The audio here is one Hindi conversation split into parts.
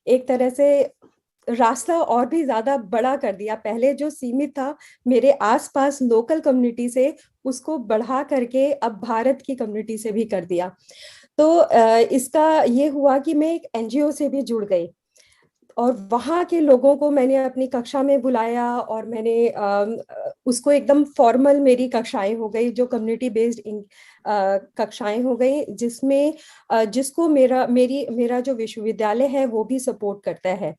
एक तरह से रास्ता और भी ज्यादा बड़ा कर दिया। पहले जो सीमित था मेरे आसपास लोकल कम्युनिटी से, उसको बढ़ा करके अब भारत की कम्युनिटी से भी कर दिया। तो इसका ये हुआ कि मैं एक एनजीओ से भी जुड़ गई, और वहाँ के लोगों को मैंने अपनी कक्षा में बुलाया, और मैंने उसको एकदम फॉर्मल मेरी कक्षाएं हो गई, जो कम्युनिटी बेस्ड कक्षाएं हो गई, जिसमें जिसको मेरा जो विश्वविद्यालय है वो भी सपोर्ट करता है।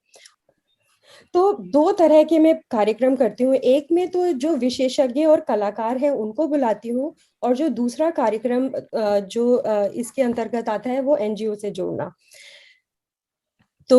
तो दो तरह के मैं कार्यक्रम करती हूँ। एक में तो जो विशेषज्ञ और कलाकार हैं उनको बुलाती हूँ, और जो दूसरा कार्यक्रम जो इसके अंतर्गत आता है वो एनजीओ से जोड़ना। तो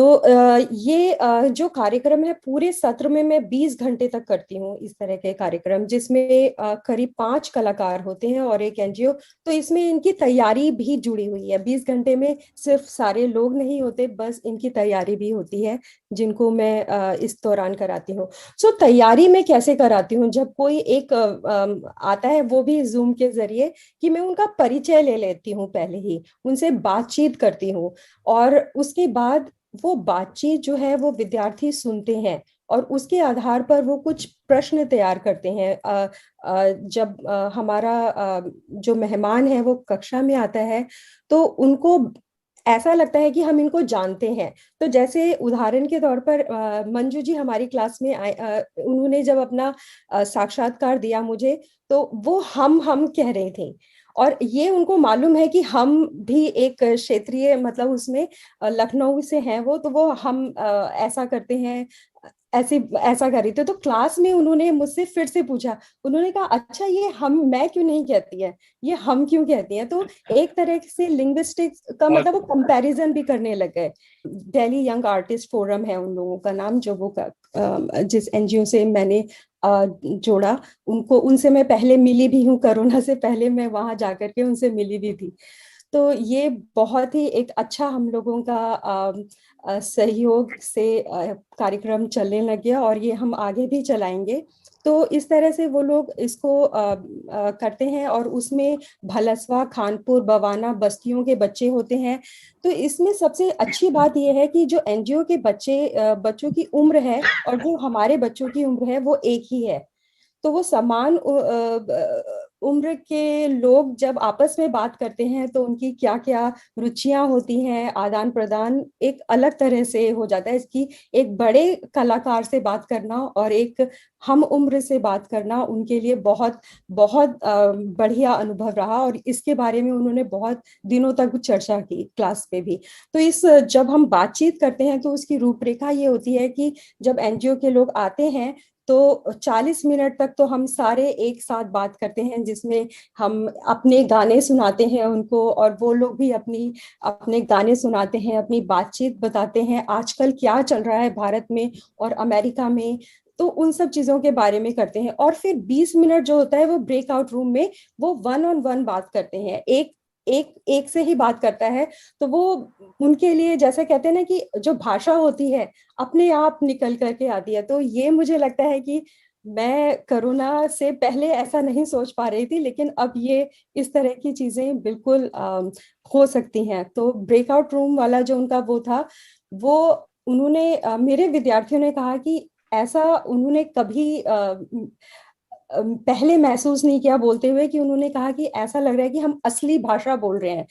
ये जो कार्यक्रम है पूरे सत्र में मैं 20 घंटे तक करती हूँ इस तरह के कार्यक्रम, जिसमें करीब 5 कलाकार होते हैं और एक एनजीओ। तो इसमें इनकी तैयारी भी जुड़ी हुई है। 20 घंटे में सिर्फ सारे लोग नहीं होते, बस इनकी तैयारी भी होती है, जिनको मैं इस दौरान कराती हूँ। सो तैयारी में कैसे कराती हूँ, जब कोई एक आता है, वो भी जूम के जरिए, कि मैं उनका परिचय ले लेती हूँ, पहले ही उनसे बातचीत करती हूँ, और उसके बाद वो बातचीत जो है वो विद्यार्थी सुनते हैं, और उसके आधार पर वो कुछ प्रश्न तैयार करते हैं। जब हमारा जो मेहमान है वो कक्षा में आता है, तो उनको ऐसा लगता है कि हम इनको जानते हैं। तो जैसे उदाहरण के तौर पर मंजू जी हमारी क्लास में आए, उन्होंने जब अपना साक्षात्कार दिया मुझे, तो वो हम कह रहे थे, और ये उनको मालूम है कि हम भी एक क्षेत्रीय, मतलब उसमें लखनऊ से हैं वो, तो वो हम ऐसा करते हैं, ऐसे ऐसा कर रही थी। तो क्लास में उन्होंने मुझसे फिर से पूछा, उन्होंने कहा अच्छा ये हम मैं क्यों नहीं कहती है, ये हम क्यों कहती हैं। तो एक तरह से लिंग्विस्टिक्स का मतलब वो कंपैरिजन भी करने लग गए। दिल्ली यंग आर्टिस्ट फोरम है उन लोगों का नाम, जो वो जिस एनजीओ से मैंने जोड़ा, उनको उनसे मैं पहले मिली भी हूँ, कोरोना से पहले मैं वहां जाकर के उनसे मिली भी थी। तो ये बहुत ही एक अच्छा हम लोगों का सहयोग से कार्यक्रम चलने लग गया, और ये हम आगे भी चलाएंगे। तो इस तरह से वो लोग इसको करते हैं, और उसमें भलसवा, खानपुर, बवाना बस्तियों के बच्चे होते हैं। तो इसमें सबसे अच्छी बात यह है कि जो एनजीओ के बच्चों की उम्र है और जो हमारे बच्चों की उम्र है वो एक ही है। तो वो समान उम्र के लोग जब आपस में बात करते हैं, तो उनकी क्या क्या रुचियां होती हैं, आदान प्रदान एक अलग तरह से हो जाता है। इसकी एक बड़े कलाकार से बात करना और एक हम उम्र से बात करना उनके लिए बहुत बहुत बढ़िया अनुभव रहा, और इसके बारे में उन्होंने बहुत दिनों तक चर्चा की क्लास पे भी। तो इस जब हम बातचीत करते हैं तो उसकी रूपरेखा ये होती है कि जब एनजीओ के लोग आते हैं, तो 40 मिनट तक तो हम सारे एक साथ बात करते हैं, जिसमें हम अपने गाने सुनाते हैं उनको, और वो लोग भी अपने गाने सुनाते हैं, अपनी बातचीत बताते हैं, आजकल क्या चल रहा है भारत में और अमेरिका में। तो उन सब चीजों के बारे में करते हैं, और फिर 20 मिनट जो होता है वो ब्रेकआउट रूम में वो वन ऑन वन बात करते हैं, एक एक एक से ही बात करता है। तो वो उनके लिए जैसे कहते हैं ना कि जो भाषा होती है अपने आप निकल करके आती है। तो ये मुझे लगता है कि मैं कोरोना से पहले ऐसा नहीं सोच पा रही थी, लेकिन अब ये इस तरह की चीजें बिल्कुल हो सकती हैं। तो ब्रेकआउट रूम वाला जो उनका वो था, वो उन्होंने मेरे विद्यार्थियों ने कहा कि ऐसा उन्होंने कभी पहले महसूस नहीं किया, बोलते हुए कि उन्होंने कहा कि ऐसा लग रहा है कि हम असली भाषा बोल रहे हैं।